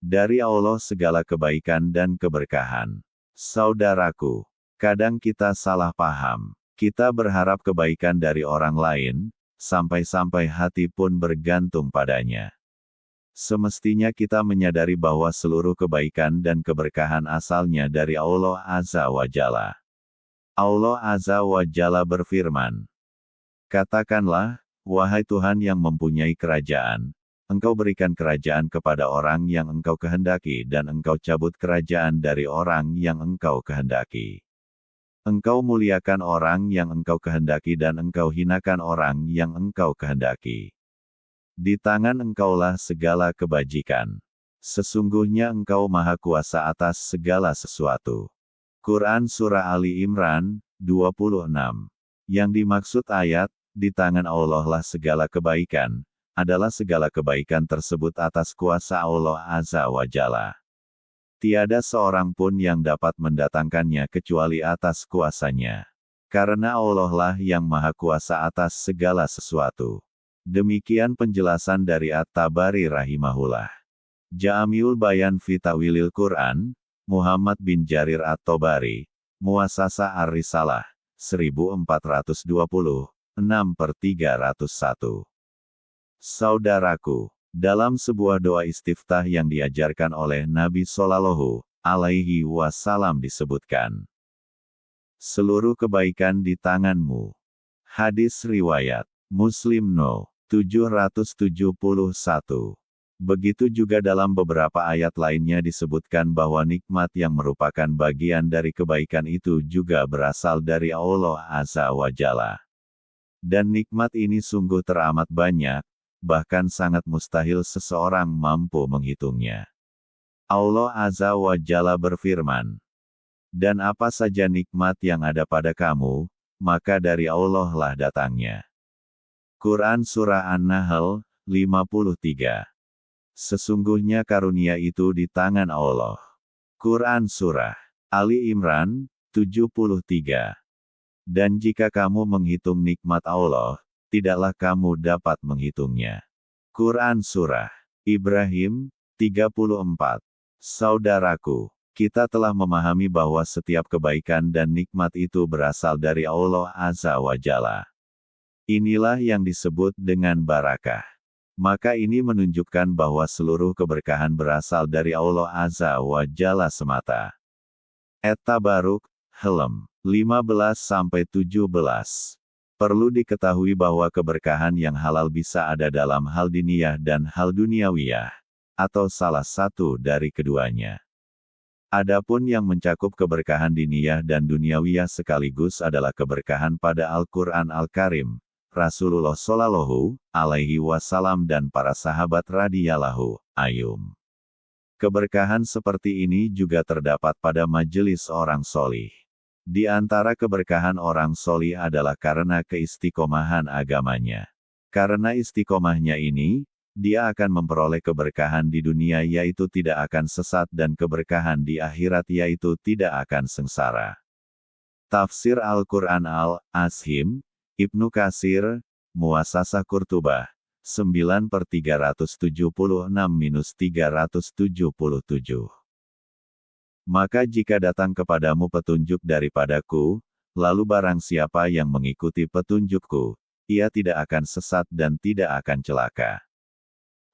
Dari Allah segala kebaikan dan keberkahan. Saudaraku, kadang kita salah paham. Kita berharap kebaikan dari orang lain, sampai-sampai hati pun bergantung padanya. Semestinya kita menyadari bahwa seluruh kebaikan dan keberkahan asalnya dari Allah Azza wa Jalla. Allah Azza wa Jalla berfirman, "Katakanlah, wahai Tuhan yang mempunyai kerajaan, Engkau berikan kerajaan kepada orang yang Engkau kehendaki dan Engkau cabut kerajaan dari orang yang Engkau kehendaki. Engkau muliakan orang yang Engkau kehendaki dan Engkau hinakan orang yang Engkau kehendaki. Di tangan Engkaulah segala kebajikan. Sesungguhnya Engkau Maha Kuasa atas segala sesuatu." Quran Surah Ali Imran, 26. Yang dimaksud ayat, "Di tangan Allah lah segala kebaikan," adalah segala kebaikan tersebut atas kuasa Allah Azza wa Jalla. Tiada seorang pun yang dapat mendatangkannya kecuali atas kuasanya. Karena Allah lah yang Maha Kuasa atas segala sesuatu. Demikian penjelasan dari At-Tabari rahimahullah. Ja'amiul Bayan fi Ta'wilil Quran, Muhammad bin Jarir At-Tabari, Muassasah Ar-Risalah, 1420, 6/301. Saudaraku, dalam sebuah doa istiftah yang diajarkan oleh Nabi Shallallahu Alaihi Wasallam disebutkan, "Seluruh kebaikan di tanganmu." Hadis riwayat Muslim No. 771. Begitu juga dalam beberapa ayat lainnya disebutkan bahwa nikmat yang merupakan bagian dari kebaikan itu juga berasal dari Allah Azza wa Jalla. Dan nikmat ini sungguh teramat banyak, bahkan sangat mustahil seseorang mampu menghitungnya. Allah Azza wa Jalla berfirman, "Dan apa saja nikmat yang ada pada kamu, maka dari Allah lah datangnya." Quran Surah An-Nahl, 53. Sesungguhnya karunia itu di tangan Allah. Quran Surah Ali Imran, 73. Dan jika kamu menghitung nikmat Allah, tidaklah kamu dapat menghitungnya. Quran Surah Ibrahim, 34. Saudaraku, kita telah memahami bahwa setiap kebaikan dan nikmat itu berasal dari Allah Azza wa Jalla. Inilah yang disebut dengan barakah. Maka ini menunjukkan bahwa seluruh keberkahan berasal dari Allah Azza wa Jalla semata. At-Tabaruk, Helm, 15-17. Perlu diketahui bahwa keberkahan yang halal bisa ada dalam hal diniyah dan hal duniawiyah, atau salah satu dari keduanya. Adapun yang mencakup keberkahan diniyah dan duniawiyah sekaligus adalah keberkahan pada Al-Quran Al-Karim, Rasulullah Shallallahu Alaihi Wasallam dan para sahabat radhiyallahu anhum. Keberkahan seperti ini juga terdapat pada majelis orang solih. Di antara keberkahan orang solih adalah karena keistiqomahan agamanya. Karena istiqomahnya ini, dia akan memperoleh keberkahan di dunia yaitu tidak akan sesat dan keberkahan di akhirat yaitu tidak akan sengsara. Tafsir Al-Quran Al-Ashim, Ibnu Katsir, Muassasah Qurtubah, 9/376-377. Maka jika datang kepadamu petunjuk daripadaku, lalu barang siapa yang mengikuti petunjukku, ia tidak akan sesat dan tidak akan celaka.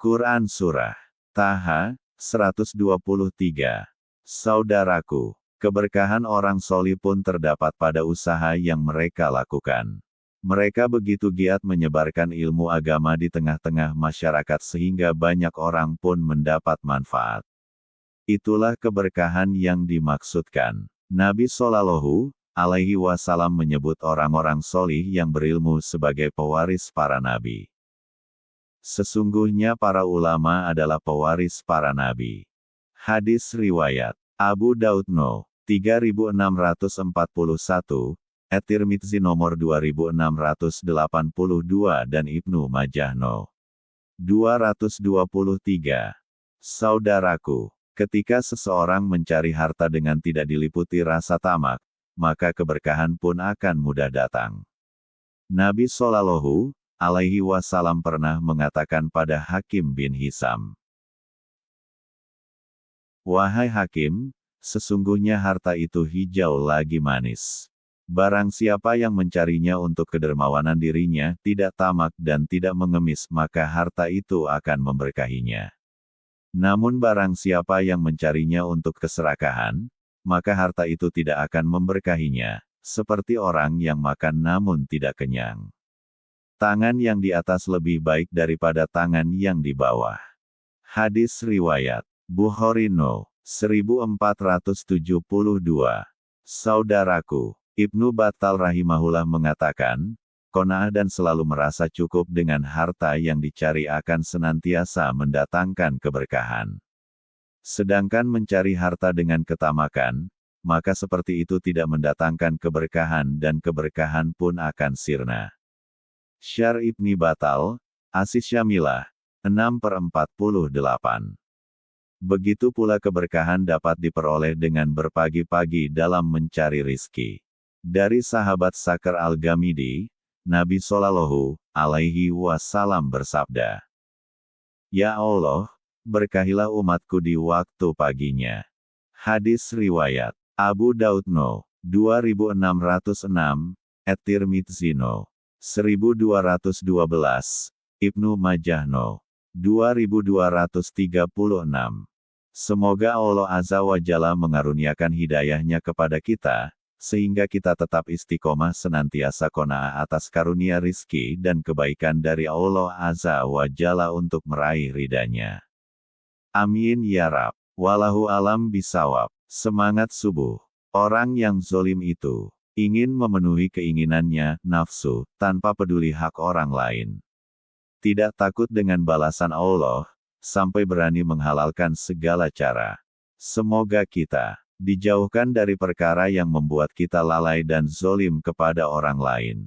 Quran Surah Taha, 123. Saudaraku, keberkahan orang solih pun terdapat pada usaha yang mereka lakukan. Mereka begitu giat menyebarkan ilmu agama di tengah-tengah masyarakat sehingga banyak orang pun mendapat manfaat. Itulah keberkahan yang dimaksudkan. Nabi Shallallahu Alaihi Wasallam menyebut orang-orang solih yang berilmu sebagai pewaris para nabi. Sesungguhnya para ulama adalah pewaris para nabi. Hadis riwayat Abu Daud No. 3641, At-Tirmidzi nomor 2682 dan Ibnu Majah No. 223. Saudaraku, ketika seseorang mencari harta dengan tidak diliputi rasa tamak, maka keberkahan pun akan mudah datang. Nabi Shallallahu Alaihi Wasallam pernah mengatakan pada Hakim bin Hizam, Wahai hakim, sesungguhnya harta itu hijau lagi manis. Barang siapa yang mencarinya untuk kedermawanan dirinya, tidak tamak dan tidak mengemis, maka harta itu akan memberkahinya. Namun barang siapa yang mencarinya untuk keserakahan, maka harta itu tidak akan memberkahinya, seperti orang yang makan namun tidak kenyang. Tangan yang di atas lebih baik daripada tangan yang di bawah. Hadis riwayat Bukhari No. 1472. Saudaraku, Ibnu Battal rahimahullah mengatakan, qanaah dan selalu merasa cukup dengan harta yang dicari akan senantiasa mendatangkan keberkahan. Sedangkan mencari harta dengan ketamakan, maka seperti itu tidak mendatangkan keberkahan dan keberkahan pun akan sirna. Syarh Ibni Battal, Asis Syamilah, 6/48. Begitu pula keberkahan dapat diperoleh dengan berpagi-pagi dalam mencari rizki. Dari sahabat Sakar Al-Ghamidi, Nabi Shallallahu Alaihi Wasallam bersabda, "Ya Allah, berkahilah umatku di waktu paginya." Hadis riwayat Abu Daud No. 2606, At-Tirmidzi No. 1212, Ibnu Majah No. 2236. Semoga Allah Azza wa Jalla mengaruniakan hidayahnya kepada kita, sehingga kita tetap istiqomah senantiasa qanaah atas karunia rizki dan kebaikan dari Allah Azza wa Jalla untuk meraih ridhanya. Amin ya Rab. Wallahu alam bisawab. Semangat subuh. Orang yang zolim itu ingin memenuhi keinginannya, nafsu, tanpa peduli hak orang lain. Tidak takut dengan balasan Allah, sampai berani menghalalkan segala cara. Semoga kita dijauhkan dari perkara yang membuat kita lalai dan zolim kepada orang lain.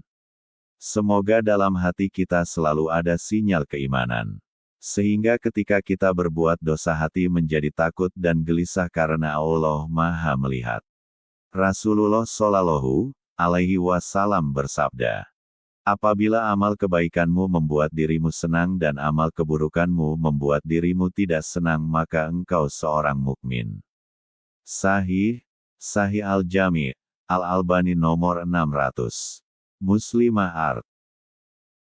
Semoga dalam hati kita selalu ada sinyal keimanan. Sehingga ketika kita berbuat dosa hati menjadi takut dan gelisah karena Allah Maha melihat. Rasulullah Shallallahu Alaihi Wasallam bersabda, apabila amal kebaikanmu membuat dirimu senang dan amal keburukanmu membuat dirimu tidak senang, maka engkau seorang mukmin. Sahih Al-Jami' Al-Albani nomor 600. Muslimah Art.